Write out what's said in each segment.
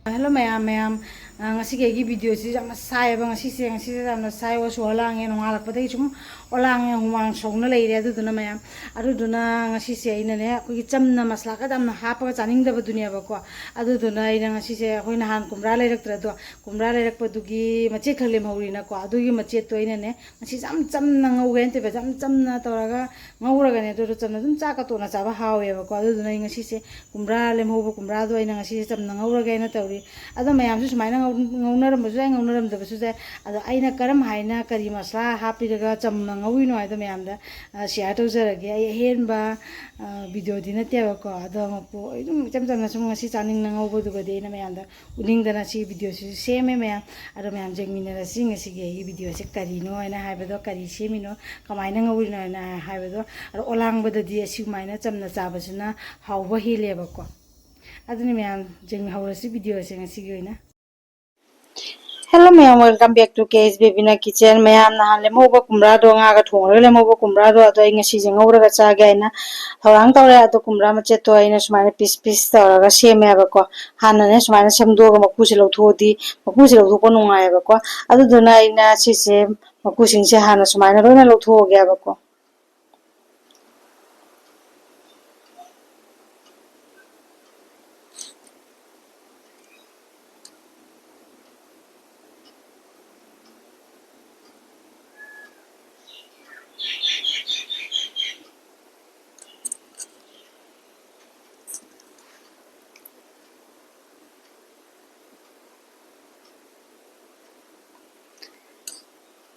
Hello ma'am, ma'am. Ngasi kayak gini video sih sama saya bang ngasi sama saya was walang yang ngalak pada cuma walang yang humang song na lagi ada tu na ma'am. Aduh tu na ngasi saya ini nih aku kicam na masalah kan na hapa caning dapat dunia bakwa. Aduh tu na ini ngasi saya aku ini han kumra lagi tu kumra lagi pada tugi macet kali mau rina ko. Aduh gi macet tu ini nih ngasi cam na ngau gente be cam na toraga ngau raga nih tu cam na tu caka tu na caba hau ya bakwa. Aduh tu na ngasi saya kumra lagi mau kumra tu ini ngasi cam na ngau raga ini tahu ada mayam sih semuanya ngawunaram bersih ngawunaram bersih ada aina karam haina kari masala happy jaga cam ngawino ada mayam dah share tuh lagi ayah henba video di nanti apa kok ada mapu itu cam semua ngasih caning ngawu tuh gede ina mayam dah uning dah nasi video sih same mayam ada mayam jeng mina nasi ngasih gaya video sih kari no ina hai bedo kari same no kamaina ngawino ina hai bedo ada olang bedo dia sih maina cam na cabas na hawa hile apa kok aduni ma'am jeng hawrasi video se ngasi goina. Hello ma'am, welcome back to KS Baby na kitchen. Ma'am na lemo ba kumra do nga ga thong le lemo ba kumra do ado ngasi jeng ngawra ga cha ga ina thawang tawre ado kumra ma che to ina sumana piece tawra ga seme ba ko hana ne sumana samdo ga maku se lotho di maku se lotho ko nungai ba ko adu duna ina si se maku sing se hana sumana ro na lotho ga ba ko.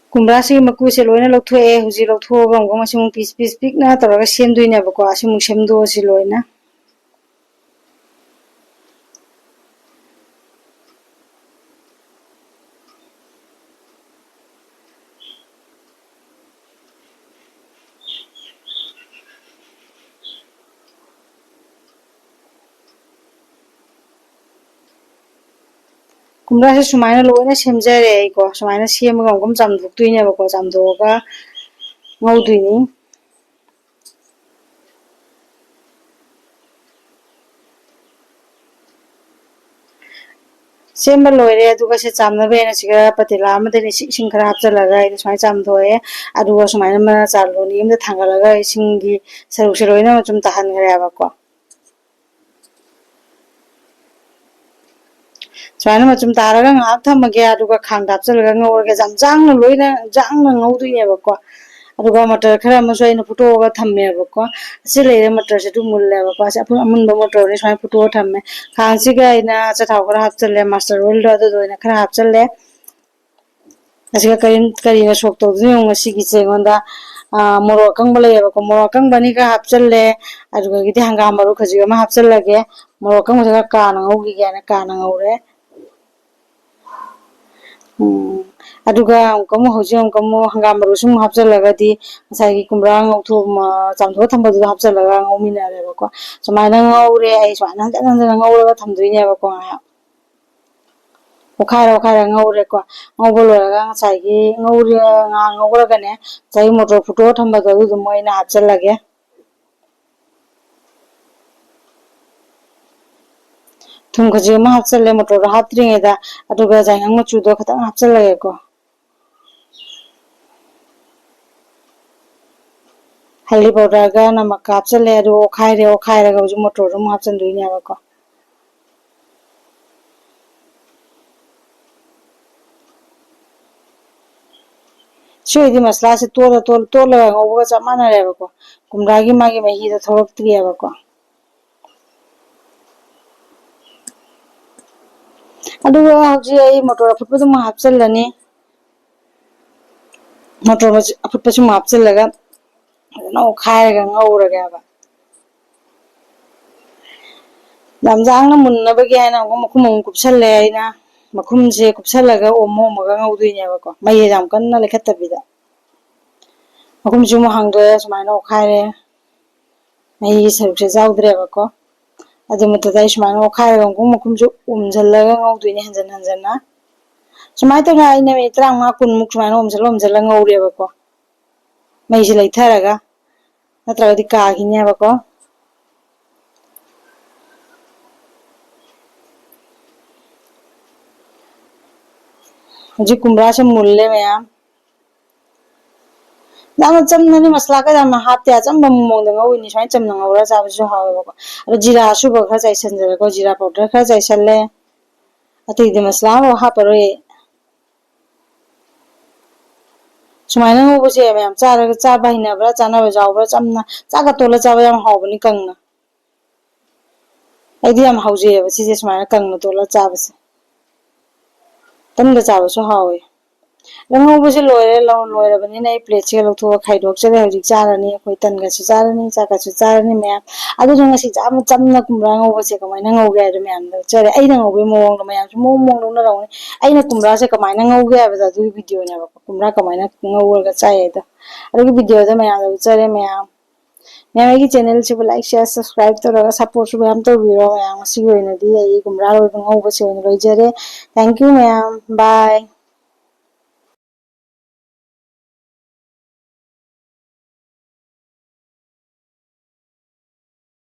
Kumra sih maku se loina lotho huji lotho ga ngom masung piece pik na tawra ga sem duina ba ko asung sem do si loina. Kumra se sumaina loina semjare ko sumaina sem ga ngom jam duk duina ba ko jam do ga ngau duini semba loire aduga se chamna be na siga patila amade ni sing khara hapchalaga ina sumai cham thoe aduga sumaina ma charlo ni imda thangalaga singi saru se loina chum tahan gare aba ko sumaina ma chum taraga ngap thamage aduga khang dapchalaga ngorga jam jangna loina jangna ngau duini aba ko aduga matar khara ma soina photo ga thamme aba ko si leire matar se tu mulle aba ko sa amun ba matar ni soina photo thamme khang si ga ina cha thau khara hapchale master oil do do ina khara hapchale asiga kari na sok to ni ngom sigi che gonda moro kang bale aba ko moro kang bani ga hapchalle aduga gidi hangam maru khaji ma hapchallage moro kang ma ka na ngogi ga na ka na ngore aduga kamu hojim kamu hangam maru sum hapchallaga di sai kumra ngothu chamtho thamba du hapchallaga ngomina re ba ko sumaina ngore ai swana jana ngore thamduine ba ko okhara ngore ko ngobolo ga sai gi ngore nga ngore ga ne sai motor photo thamba du moina hapchallage thum khaji ma hapchalle motor haptringe da aduga jangang ma chu do khatang hapchallage ko haldi powder ga namak hapchalle adu okhaire ga motor rum hapchan duine ba ko Sui masala se tola ngoba cha mana re ba ko kumra gi magi me hi da thorok tri ba ko adu hauji ai motor phutpa dum hapchal lani motor phutpa sum hapchal laga no khai ga ngaura ga ba lamjang na munna ba gi na ngom khum kupsal le ai na makhum je kupsal laga omo maga ngaudui ne ba ko mai jam kan na lekhat ta bida makhum ju mo hang do sumai no khai mai saruk se jaudre ba ko adu mata dai sumai no khai ga ngom makhum ju umjalaga ngaudui ne hanjan na sumai to na ine me trang ma kun muk sumai no umjala ngaure ba ko mai je lai tharaga natra di ka gi ne ba ko जी कुमड़ा से मुल्ले ma'am याम चमननी मसला का याम हाते चम ममोंग ngौनी swine चमन ngौरा चाबसु हावेबको अरो जीरा सुबो खरा चाइसनजरको जीरा powder खरा चाइसनले अतैदि मसला हो हापरोय सुमाइना ngौबसे मैम चारगा चाबा हिनाब्रा चानाबा जावब्रा चमना चागा तोला चाबा याम हावबनी कंगना अइदि याम हाउजेबा सिजे सुमाइना कंगना तोला चाबसे तमदा चाबसु हावे ngौबसे लोयरे लोयरबनी नै प्लेट से लौथो खाइदोक चले हजि चारनी अखोय तनगासु चारनी चाकासु चारनी मैम अदु ngasi जाम चमना कुमरा ngौबसे कमाइना ngौगे आरो मैम द चरे अइना ngौबे मोंग मैम मोंग मोंग लौना रौनी अइना कुमरा से कमाइना ngौगे आबदा दु वीडियो ने कुमरा कमाइना ngौरगा चाइदा अरु वीडियो द मैम द चरे मैम मैम की चैनल से लाइक शेयर सब्सक्राइब तौरगा सपोर्ट सु मैम तौबिरो मैम सी ओइनदी अइ कुमरा लोइबा ngौबसे ओइन लोइजरे थैंक यू मैम बाय